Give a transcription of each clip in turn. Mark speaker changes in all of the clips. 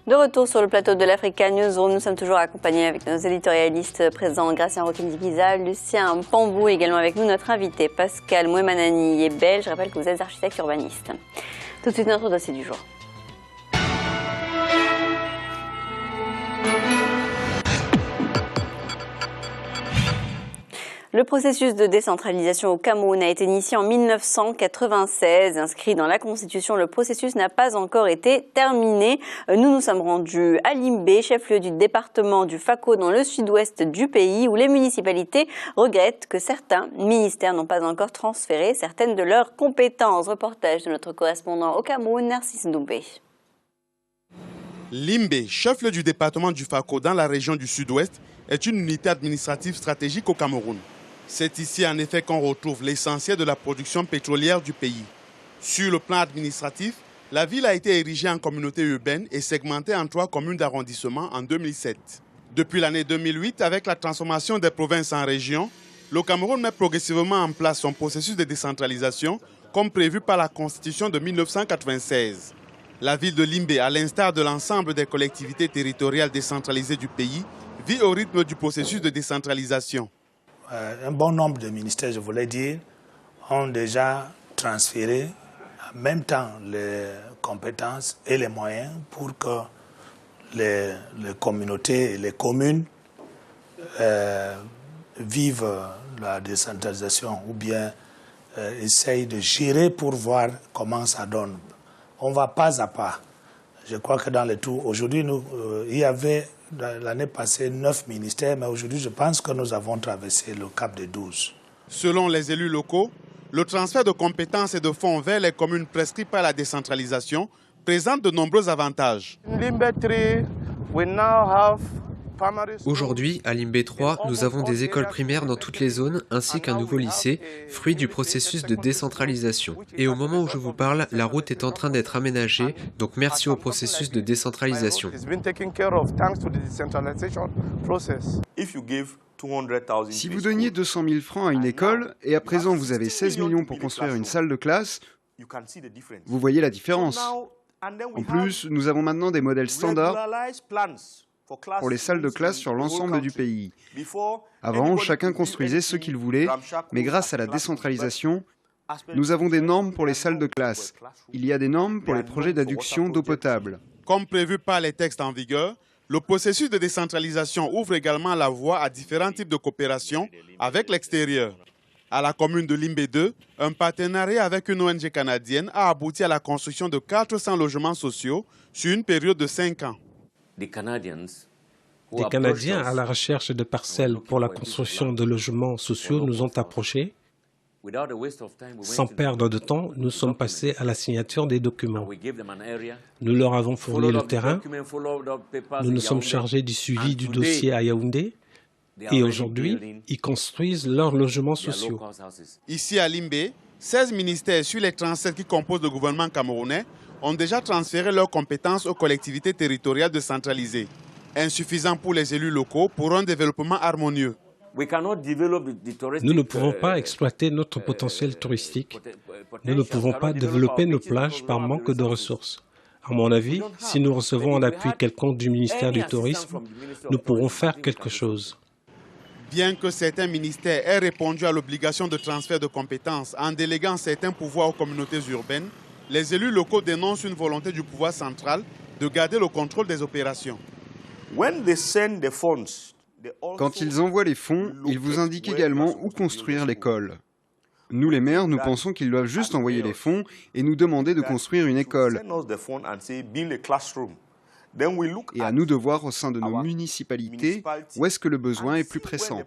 Speaker 1: De retour sur le plateau de l'Africa Newsroom, nous sommes toujours accompagnés avec nos éditorialistes présents, Gracien Roquendiquiza, Lucien Pambou, également avec nous notre invité Pascal Mouemanani est belge. Je rappelle que vous êtes architecte urbaniste. Tout de suite notre dossier du jour. Le processus de décentralisation au Cameroun a été initié en 1996. Inscrit dans la Constitution, le processus n'a pas encore été terminé. Nous nous sommes rendus à Limbé, chef-lieu du département du Fako dans le sud-ouest du pays, où les municipalités regrettent que certains ministères n'ont pas encore transféré certaines de leurs compétences. Reportage de notre correspondant au Cameroun, Narcisse Ndoubé.
Speaker 2: Limbé, chef-lieu du département du Fako dans la région du sud-ouest, est une unité administrative stratégique au Cameroun. C'est ici en effet qu'on retrouve l'essentiel de la production pétrolière du pays. Sur le plan administratif, la ville a été érigée en communauté urbaine et segmentée en 3 communes d'arrondissement en 2007. Depuis l'année 2008, avec la transformation des provinces en régions, le Cameroun met progressivement en place son processus de décentralisation comme prévu par la Constitution de 1996. La ville de Limbé, à l'instar de l'ensemble des collectivités territoriales décentralisées du pays, vit au rythme du processus de décentralisation.
Speaker 3: Un bon nombre de ministères, je voulais dire, ont déjà transféré en même temps les compétences et les moyens pour que les communautés et les communes vivent la décentralisation ou bien essayent de gérer pour voir comment ça donne. On va pas à pas. Je crois que dans le tout, aujourd'hui, il y avait l'année passée 9 ministères, mais aujourd'hui, je pense que nous avons traversé le cap de 12.
Speaker 2: Selon les élus locaux, le transfert de compétences et de fonds vers les communes prescrits par la décentralisation présente de nombreux avantages.
Speaker 4: Aujourd'hui, à Limbé 3, nous avons des écoles primaires dans toutes les zones ainsi qu'un nouveau lycée, fruit du processus de décentralisation. Et au moment où je vous parle, la route est en train d'être aménagée, donc merci au processus de décentralisation.
Speaker 5: Si vous donniez 200 000 francs à une école et à présent vous avez 16 millions pour construire une salle de classe, vous voyez la différence. En plus, nous avons maintenant des modèles standards pour les salles de classe sur l'ensemble du pays. Avant, chacun construisait ce qu'il voulait, mais grâce à la décentralisation, nous avons des normes pour les salles de classe. Il y a des normes pour les projets d'adduction d'eau potable.
Speaker 2: Comme prévu par les textes en vigueur, le processus de décentralisation ouvre également la voie à différents types de coopération avec l'extérieur. À la commune de Limbé 2, un partenariat avec une ONG canadienne a abouti à la construction de 400 logements sociaux sur une période de 5 ans.
Speaker 6: Des Canadiens à la recherche de parcelles pour la construction de logements sociaux nous ont approchés. Sans perdre de temps, nous sommes passés à la signature des documents. Nous leur avons fourni le terrain. Nous nous sommes chargés du suivi du dossier à Yaoundé. Et aujourd'hui, ils construisent leurs logements sociaux.
Speaker 2: Ici à Limbé, 16 ministères sur les 37 qui composent le gouvernement camerounais ont déjà transféré leurs compétences aux collectivités territoriales décentralisées. Insuffisant pour les élus locaux pour un développement harmonieux.
Speaker 6: Nous ne pouvons pas exploiter notre potentiel touristique. Nous ne pouvons pas développer nos plages par manque de ressources. À mon avis, si nous recevons un appui quelconque du ministère du Tourisme, nous pourrons faire quelque chose.
Speaker 2: Bien que certains ministères aient répondu à l'obligation de transfert de compétences en déléguant certains pouvoirs aux communautés urbaines, les élus locaux dénoncent une volonté du pouvoir central de garder le contrôle des opérations.
Speaker 5: Quand ils envoient les fonds, ils vous indiquent également où construire l'école. Nous, les maires, nous pensons qu'ils doivent juste envoyer les fonds et nous demander de construire une école. Et à nous de voir au sein de nos municipalités où est-ce que le besoin est plus pressant.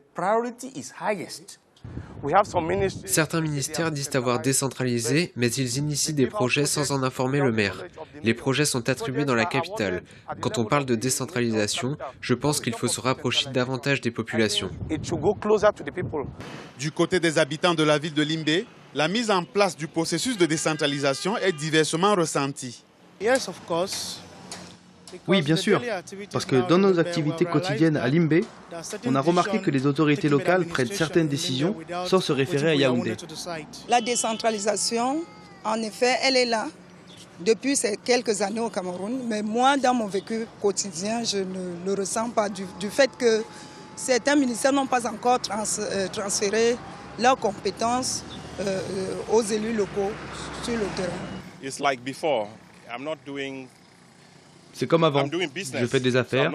Speaker 4: Certains ministères disent avoir décentralisé, mais ils initient des projets sans en informer le maire. Les projets sont attribués dans la capitale. Quand on parle de décentralisation, je pense qu'il faut se rapprocher davantage des populations.
Speaker 2: Du côté des habitants de la ville de Limbé, la mise en place du processus de décentralisation est diversement ressentie.
Speaker 7: Oui, bien sûr, parce que dans nos activités quotidiennes à Limbé, on a remarqué que les autorités locales prennent certaines décisions sans se référer à Yaoundé.
Speaker 8: La décentralisation, en effet, elle est là. depuis ces quelques années au Cameroun. Mais moi, dans mon vécu quotidien, je ne le ressens pas du fait que certains ministères n'ont pas encore transféré leurs compétences aux élus locaux sur le terrain.
Speaker 7: C'est comme avant, je fais des affaires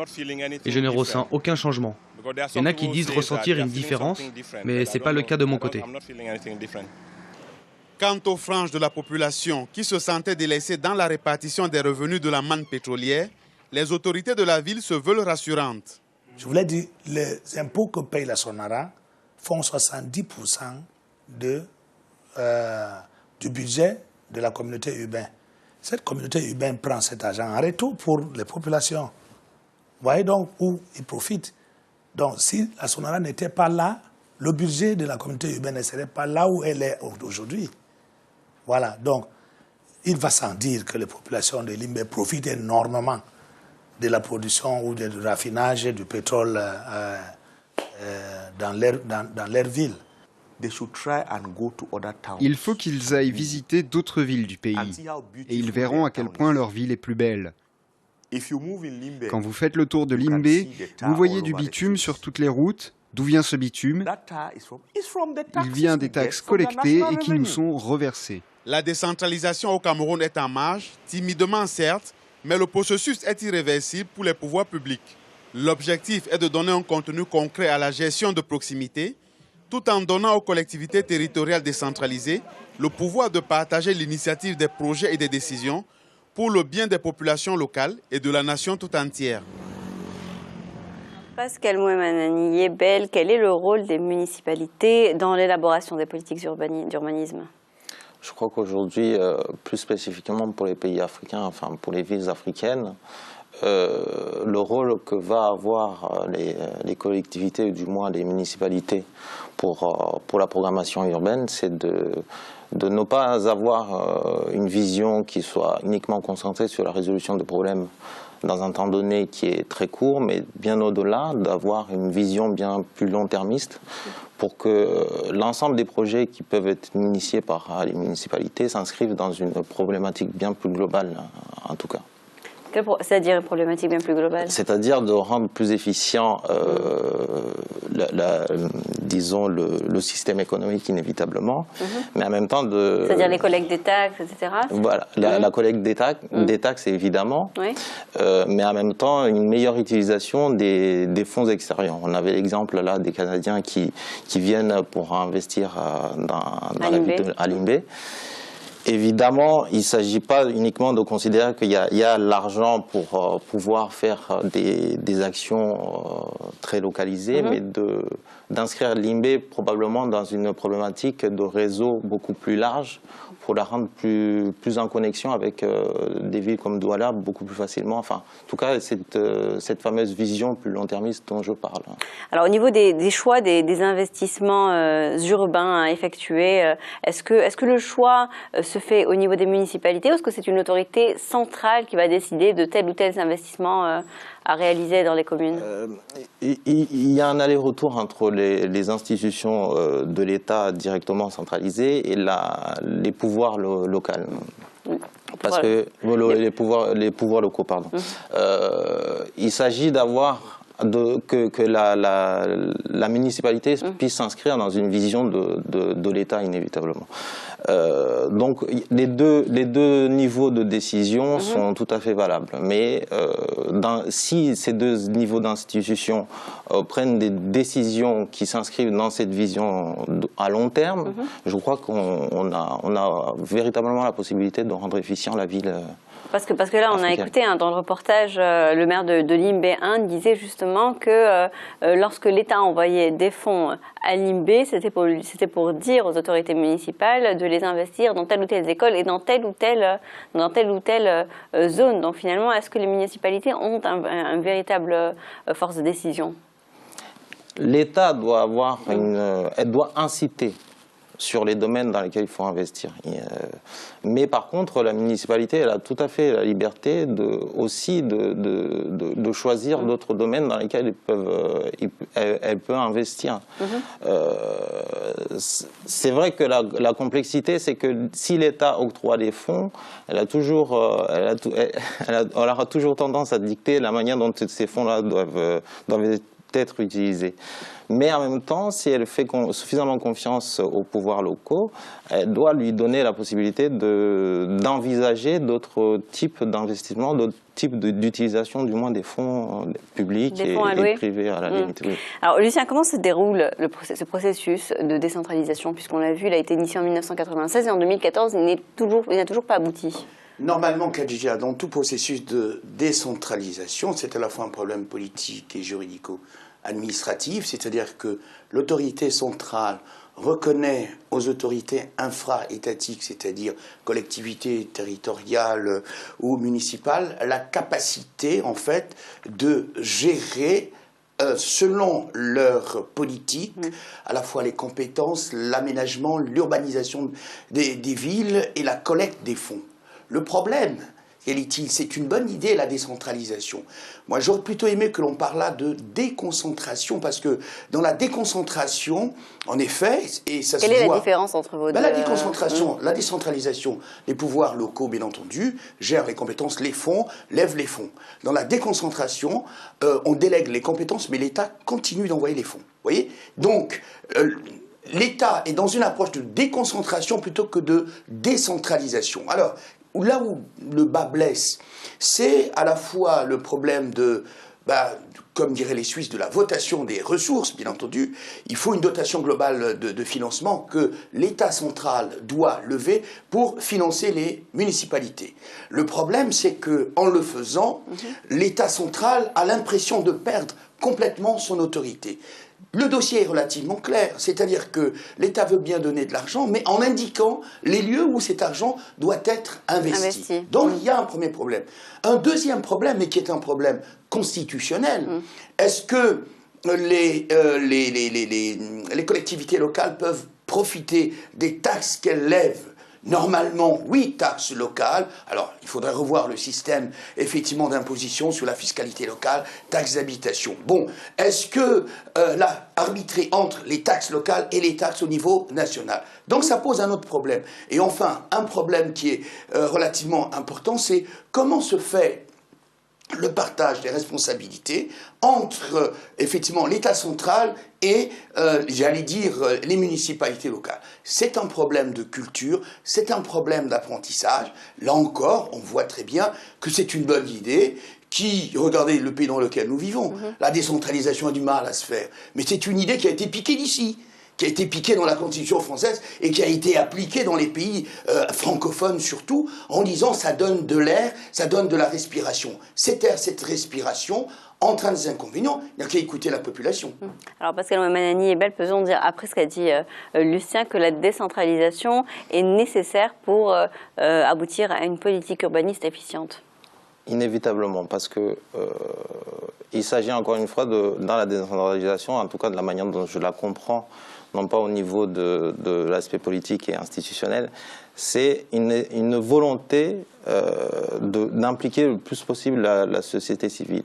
Speaker 7: et je ne ressens aucun changement. Il y en a qui disent ressentir une différence, mais ce n'est pas le cas de mon côté.
Speaker 2: Quant aux franges de la population qui se sentaient délaissées dans la répartition des revenus de la manne pétrolière, les autorités de la ville se veulent rassurantes.
Speaker 3: Je voulais dire, les impôts que paye la SONARA font 70% du budget de la communauté urbaine. Cette communauté urbaine prend cet argent en retour pour les populations. Vous voyez donc où ils profitent. Donc si la SONARA n'était pas là, le budget de la communauté urbaine ne serait pas là où elle est aujourd'hui. Voilà, donc il va sans dire que les populations de Limbé profitent énormément de la production ou du raffinage du pétrole dans leur ville.
Speaker 5: Il faut qu'ils aillent visiter d'autres villes du pays et ils verront à quel point leur ville est plus belle. Quand vous faites le tour de Limbé, vous voyez du bitume sur toutes les routes. D'où vient ce bitume? Il vient des taxes collectées et qui nous sont reversées.
Speaker 2: La décentralisation au Cameroun est en marche, timidement certes, mais le processus est irréversible pour les pouvoirs publics. L'objectif est de donner un contenu concret à la gestion de proximité, tout en donnant aux collectivités territoriales décentralisées le pouvoir de partager l'initiative des projets et des décisions pour le bien des populations locales et de la nation tout entière.
Speaker 1: Pascal Mouemanani-Yebel, quel est le rôle des municipalités dans l'élaboration des politiques d'urbanisme?
Speaker 9: Je crois qu'aujourd'hui, plus spécifiquement pour les pays africains, enfin pour les villes africaines, le rôle que va avoir les collectivités, ou du moins les municipalités, pour la programmation urbaine, c'est de ne pas avoir une vision qui soit uniquement concentrée sur la résolution de problèmes dans un temps donné qui est très court, mais bien au-delà, d'avoir une vision bien plus long-termiste pour que l'ensemble des projets qui peuvent être initiés par les municipalités s'inscrivent dans une problématique bien plus globale, en tout cas.
Speaker 1: C'est-à-dire une problématique bien plus globale?
Speaker 9: C'est-à-dire de rendre plus efficient, disons, le système économique inévitablement, mais en même temps de...
Speaker 1: C'est-à-dire les collectes des taxes, etc.
Speaker 9: Voilà, la collecte des taxes évidemment, mais en même temps une meilleure utilisation des fonds extérieurs. On avait l'exemple là des Canadiens qui viennent pour investir dans la ville à Limbé. Évidemment, il ne s'agit pas uniquement de considérer qu'il y a l'argent pour pouvoir faire des actions très localisées, mais d'inscrire Limbé probablement dans une problématique de réseau beaucoup plus large pour la rendre plus en connexion avec des villes comme Douala beaucoup plus facilement. Enfin, en tout cas, cette fameuse vision plus long-termiste dont je parle.
Speaker 1: Alors, au niveau des choix des investissements urbains à effectuer, est-ce que le choix se fait au niveau des municipalités ou est-ce que c'est une autorité centrale qui va décider de tel ou tel investissement à réaliser dans les communes?
Speaker 9: Il y a un aller-retour entre les institutions de l'État directement centralisées et les pouvoirs locaux. Parce que les pouvoirs locaux, pardon. Il s'agit d'avoir que la municipalité puisse s'inscrire dans une vision de l'État inévitablement. Donc les deux niveaux de décision sont tout à fait valables. Mais si ces deux niveaux d'institution prennent des décisions qui s'inscrivent dans cette vision à long terme, je crois qu'on a véritablement la possibilité de rendre efficient la ville.
Speaker 1: Parce que là, on a écouté dans le reportage, le maire de Limbé 1 disait justement que lorsque l'État envoyait des fonds à Limbé, c'était pour dire aux autorités municipales de les investir dans telle ou telle école et dans telle ou telle zone. Donc finalement, est-ce que les municipalités ont un véritable force de décision?
Speaker 9: L'État doit avoir elle doit inciter sur les domaines dans lesquels il faut investir. Mais par contre, la municipalité, elle a tout à fait la liberté aussi de choisir d'autres domaines dans lesquels elle peut investir. C'est vrai que la complexité, c'est que si l'État octroie des fonds, elle aura toujours tendance à dicter la manière dont ces fonds-là doivent être utilisés. Mais en même temps, si elle fait suffisamment confiance aux pouvoirs locaux, elle doit lui donner la possibilité d'envisager d'autres types d'investissements, d'autres types d'utilisation du moins des fonds publics et privés à la limite. Oui.
Speaker 1: Alors Lucien, comment se déroule ce processus de décentralisation, puisqu'on l'a vu, il a été initié en 1996 et en 2014, il n'a toujours pas abouti.
Speaker 10: Normalement, Khadija, dans tout processus de décentralisation, c'est à la fois un problème politique et juridico-administratif, c'est-à-dire que l'autorité centrale reconnaît aux autorités infra-étatiques, c'est-à-dire collectivités territoriales ou municipales, la capacité, en fait, de gérer selon leur politique, à la fois les compétences, l'aménagement, l'urbanisation des villes et la collecte des fonds. Le problème, c'est une bonne idée, la décentralisation. Moi, j'aurais plutôt aimé que l'on parlât de déconcentration, parce que dans la déconcentration, en effet, et ça se voit...
Speaker 1: Quelle est la différence entre vos deux?
Speaker 10: La déconcentration, la décentralisation, les pouvoirs locaux, bien entendu, gèrent les compétences, les fonds, lèvent les fonds. Dans la déconcentration, on délègue les compétences, mais l'État continue d'envoyer les fonds. Vous voyez? Donc, l'État est dans une approche de déconcentration plutôt que de décentralisation. Alors, là où le bas blesse, c'est à la fois le problème de, comme diraient les Suisses, de la votation des ressources, bien entendu. Il faut une dotation globale de financement que l'État central doit lever pour financer les municipalités. Le problème, c'est qu'en le faisant, l'État central a l'impression de perdre complètement son autorité. Le dossier est relativement clair, c'est-à-dire que l'État veut bien donner de l'argent, mais en indiquant les lieux où cet argent doit être investi. Donc il y a un premier problème. Un deuxième problème, et qui est un problème constitutionnel, est-ce que les collectivités locales peuvent profiter des taxes qu'elles lèvent? Normalement, oui, taxes locales. Alors, il faudrait revoir le système, effectivement, d'imposition sur la fiscalité locale, taxes d'habitation. Bon, est-ce que, là, arbitrer entre les taxes locales et les taxes au niveau national? Donc, ça pose un autre problème. Et enfin, un problème qui est relativement important, c'est comment se fait le partage des responsabilités entre, effectivement, l'État central et, j'allais dire, les municipalités locales. C'est un problème de culture, c'est un problème d'apprentissage. Là encore, on voit très bien que c'est une bonne idée regardez le pays dans lequel nous vivons. La décentralisation a du mal à se faire. Mais c'est une idée qui a été piquée d'ici, qui a été piquée dans la Constitution française et qui a été appliquée dans les pays francophones surtout, en disant ça donne de l'air, ça donne de la respiration. Cet air, cette respiration entraîne des inconvénients, il n'y a qu'à écouter la population.
Speaker 1: Alors Pascal Ouamanani et Belle, peut-on dire, après ce qu'a dit Lucien, que la décentralisation est nécessaire pour aboutir à une politique urbaniste efficiente?
Speaker 9: Inévitablement, parce que il s'agit encore une fois, dans la décentralisation, en tout cas de la manière dont je la comprends, non pas au niveau de l'aspect politique et institutionnel, c'est une volonté d'impliquer le plus possible la société civile.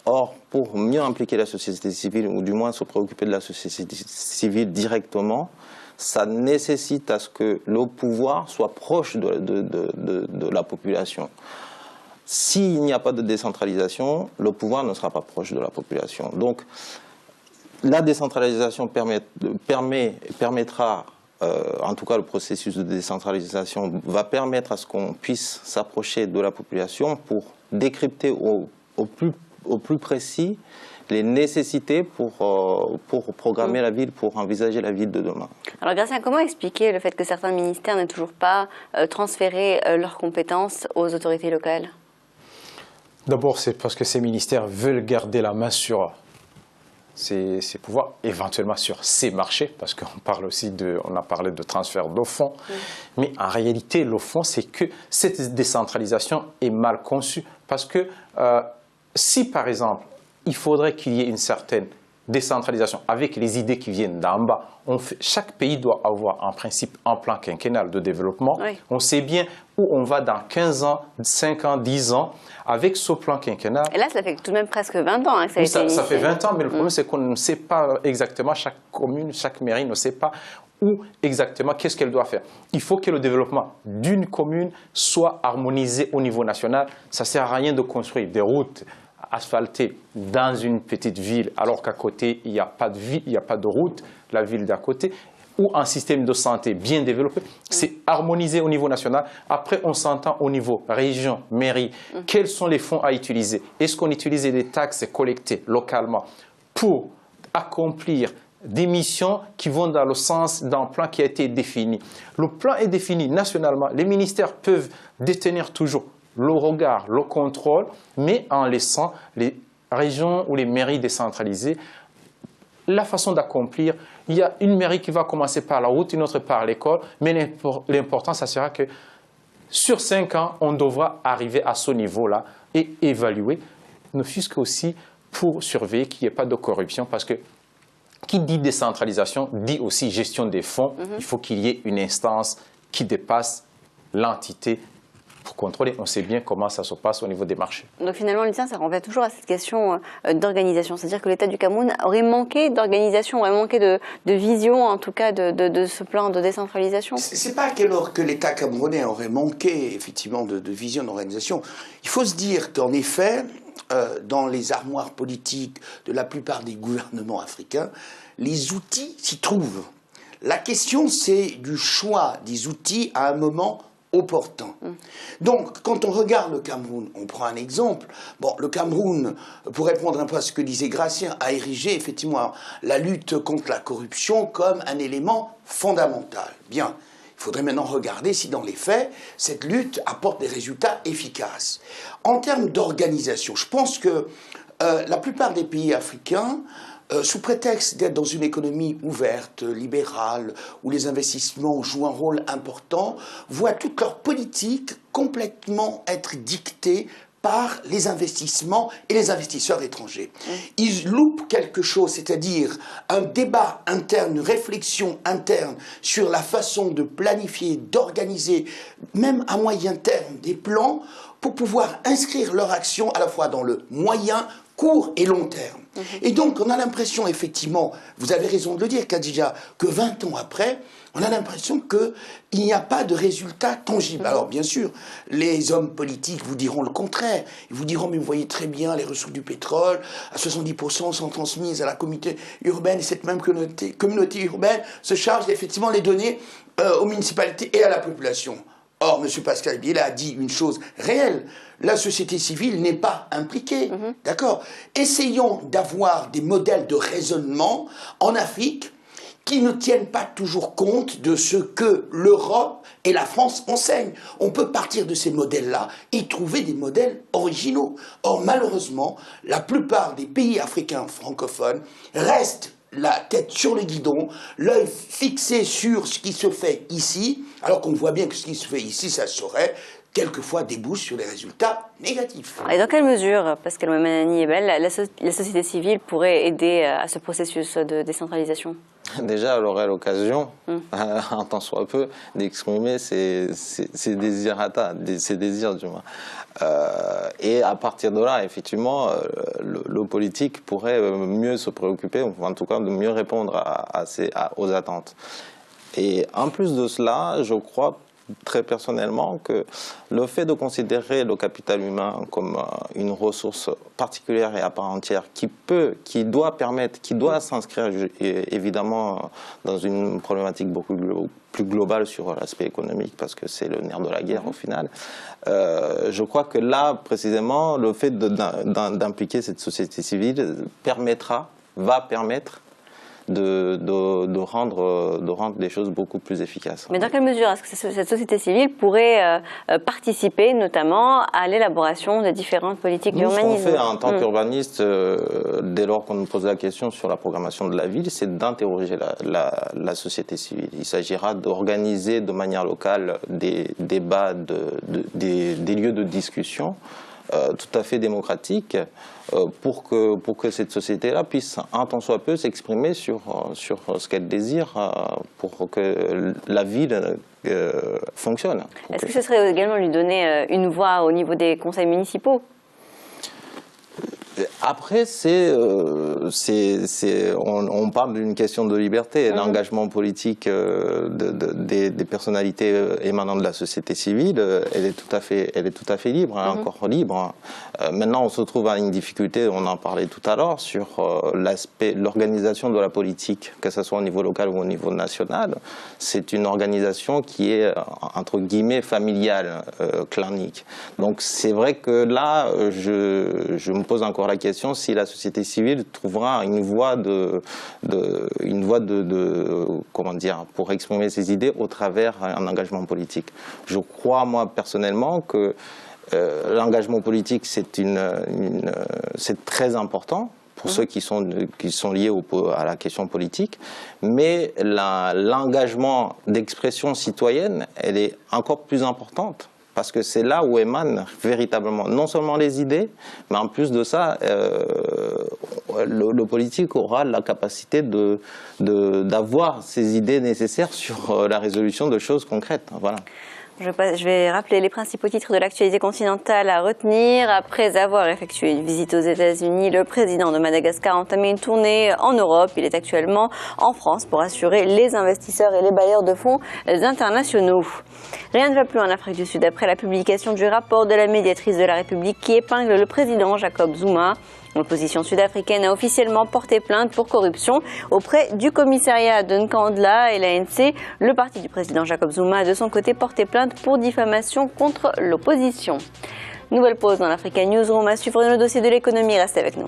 Speaker 9: Or, pour mieux impliquer la société civile, ou du moins se préoccuper de la société civile directement, ça nécessite à ce que le pouvoir soit proche de la population. S'il n'y a pas de décentralisation, le pouvoir ne sera pas proche de la population. Donc, la décentralisation permettra, en tout cas le processus de décentralisation va permettre à ce qu'on puisse s'approcher de la population pour décrypter au plus précis les nécessités pour programmer la ville, pour envisager la ville de demain.
Speaker 1: Alors Gratien, comment expliquer le fait que certains ministères n'aient toujours pas transféré leurs compétences aux autorités locales?
Speaker 11: D'abord, c'est parce que ces ministères veulent garder la main sur ces pouvoirs, éventuellement sur ces marchés, parce qu'on parle aussi on a parlé de transfert de fonds, mais en réalité, le fond, c'est que cette décentralisation est mal conçue, parce que si, par exemple, il faudrait qu'il y ait une certaine décentralisation avec les idées qui viennent d'en bas. Chaque pays doit avoir en principe un plan quinquennal de développement. Oui. On sait bien où on va dans 15 ans, 5 ans, 10 ans avec ce plan quinquennal.
Speaker 1: Et là, ça fait tout de même presque 20 ans que ça a été initié.
Speaker 11: Ça fait 20 ans, mais le problème, c'est qu'on ne sait pas exactement, chaque commune, chaque mairie ne sait pas où exactement, qu'est-ce qu'elle doit faire. Il faut que le développement d'une commune soit harmonisé au niveau national. Ça ne sert à rien de construire des routes asphaltées dans une petite ville, alors qu'à côté, il n'y a pas de ville, il n'y a pas de route, la ville d'à côté, ou un système de santé bien développé. C'est harmonisé au niveau national. Après, on s'entend au niveau région, mairie. Quels sont les fonds à utiliser? Est-ce qu'on utilise des taxes collectées localement pour accomplir des missions qui vont dans le sens d'un plan qui a été défini? Le plan est défini nationalement. Les ministères peuvent détenir toujours le regard, le contrôle, mais en laissant les régions ou les mairies décentralisées la façon d'accomplir. Il y a une mairie qui va commencer par la route, une autre par l'école, mais l'important, ça sera que sur 5 ans, on devra arriver à ce niveau-là et évaluer, ne fût-ce qu'aussi pour surveiller qu'il n'y ait pas de corruption, parce que qui dit décentralisation dit aussi gestion des fonds. Il faut qu'il y ait une instance qui dépasse l'entité pour contrôler. On sait bien comment ça se passe au niveau des marchés.
Speaker 1: Donc finalement, Lucien, ça renvoie toujours à cette question d'organisation. C'est-à-dire que l'État du Cameroun aurait manqué d'organisation, aurait manqué de vision, en tout cas, de ce plan de décentralisation.
Speaker 10: C'est pas que l'État camerounais aurait manqué, effectivement, de vision d'organisation. Il faut se dire qu'en effet, dans les armoires politiques de la plupart des gouvernements africains, les outils s'y trouvent. La question, c'est du choix des outils à un moment opportun. Donc, quand on regarde le Cameroun, on prend un exemple. Bon, le Cameroun, pour répondre un peu à ce que disait Gratien, a érigé effectivement la lutte contre la corruption comme un élément fondamental. Bien. Il faudrait maintenant regarder si dans les faits, cette lutte apporte des résultats efficaces. En termes d'organisation, je pense que la plupart des pays africains, sous prétexte d'être dans une économie ouverte, libérale, où les investissements jouent un rôle important, voient toute leur politique complètement être dictée par les investissements et les investisseurs étrangers. Ils loupent quelque chose, c'est-à-dire un débat interne, une réflexion interne sur la façon de planifier, d'organiser, même à moyen terme, des plans pour pouvoir inscrire leur action à la fois dans le moyen, court et long terme. Et donc, on a l'impression, effectivement, vous avez raison de le dire, Khadija, que 20 ans après, on a l'impression qu'il n'y a pas de résultat tangible. Alors, bien sûr, les hommes politiques vous diront le contraire. Ils vous diront, mais vous voyez très bien, les ressources du pétrole, à 70% sont transmises à la communauté urbaine, et cette même communauté urbaine se charge d'effectivement les donner aux municipalités et à la population. Or, M. Pascal Biela a dit une chose réelle. La société civile n'est pas impliquée. D'accord? Essayons d'avoir des modèles de raisonnement en Afrique qui ne tiennent pas toujours compte de ce que l'Europe et la France enseignent. On peut partir de ces modèles-là et trouver des modèles originaux. Or, malheureusement, la plupart des pays africains francophones restent la tête sur le guidon, l'œil fixé sur ce qui se fait ici, alors qu'on voit bien que ce qui se fait ici, ça saurait quelquefois débouche sur des résultats négatifs.
Speaker 1: Et dans quelle mesure, Pascal Ouemanani-Ebel, la société civile pourrait aider à ce processus de décentralisation?
Speaker 9: Déjà, elle aurait l'occasion, en tant soit peu, d'exprimer ses désirata, ses désirs du moins. Et à partir de là, effectivement, le politique pourrait mieux se préoccuper, ou en tout cas de mieux répondre aux attentes. Et en plus de cela, je crois très personnellement que le fait de considérer le capital humain comme une ressource particulière et à part entière qui doit s'inscrire évidemment dans une problématique beaucoup plus globale sur l'aspect économique parce que c'est le nerf de la guerre au final. Je crois que là précisément le fait d'impliquer cette société civile va permettre de rendre les choses beaucoup plus efficaces.
Speaker 1: Mais dans quelle mesure est-ce que cette société civile pourrait participer notamment à l'élaboration de différentes politiques d'urbanisme?
Speaker 9: Ce qu'on fait en tant qu'urbaniste, dès lors qu'on nous pose la question sur la programmation de la ville, c'est d'interroger la société civile. Il s'agira d'organiser de manière locale des débats, des lieux de discussion tout à fait démocratique pour que cette société-là puisse un tant soit peu s'exprimer sur ce qu'elle désire pour que la ville fonctionne.
Speaker 1: Est-ce que ce serait également lui donner une voix au niveau des conseils municipaux ?
Speaker 9: Après, on parle d'une question de liberté. L'engagement politique des personnalités émanant de la société civile, elle est tout à fait libre, encore libre. Maintenant, on se trouve à une difficulté, on en parlait tout à l'heure, sur l'organisation de la politique, que ce soit au niveau local ou au niveau national. C'est une organisation qui est, entre guillemets, familiale, clanique. Donc, c'est vrai que là, je me pose encore la question si la société civile trouvera une voie comment dire, pour exprimer ses idées au travers un engagement politique. Je crois, moi, personnellement, que l'engagement politique, c'est très important pour ceux qui sont liés à la question politique, mais l'engagement d'expression citoyenne, elle est encore plus importante. Parce que c'est là où émanent véritablement, non seulement les idées, mais en plus de ça, le politique aura la capacité d'avoir ces idées nécessaires sur la résolution de choses concrètes. Voilà.
Speaker 1: Je vais rappeler les principaux titres de l'actualité continentale à retenir. Après avoir effectué une visite aux États-Unis, le président de Madagascar a entamé une tournée en Europe. Il est actuellement en France pour assurer les investisseurs et les bailleurs de fonds internationaux. Rien ne va plus en Afrique du Sud après la publication du rapport de la médiatrice de la République qui épingle le président Jacob Zuma. L'opposition sud-africaine a officiellement porté plainte pour corruption auprès du commissariat de Nkandla et l'ANC. Le parti du président Jacob Zuma a de son côté porté plainte pour diffamation contre l'opposition. Nouvelle pause dans l'Africa Newsroom à suivre le dossier de l'économie. Restez avec nous.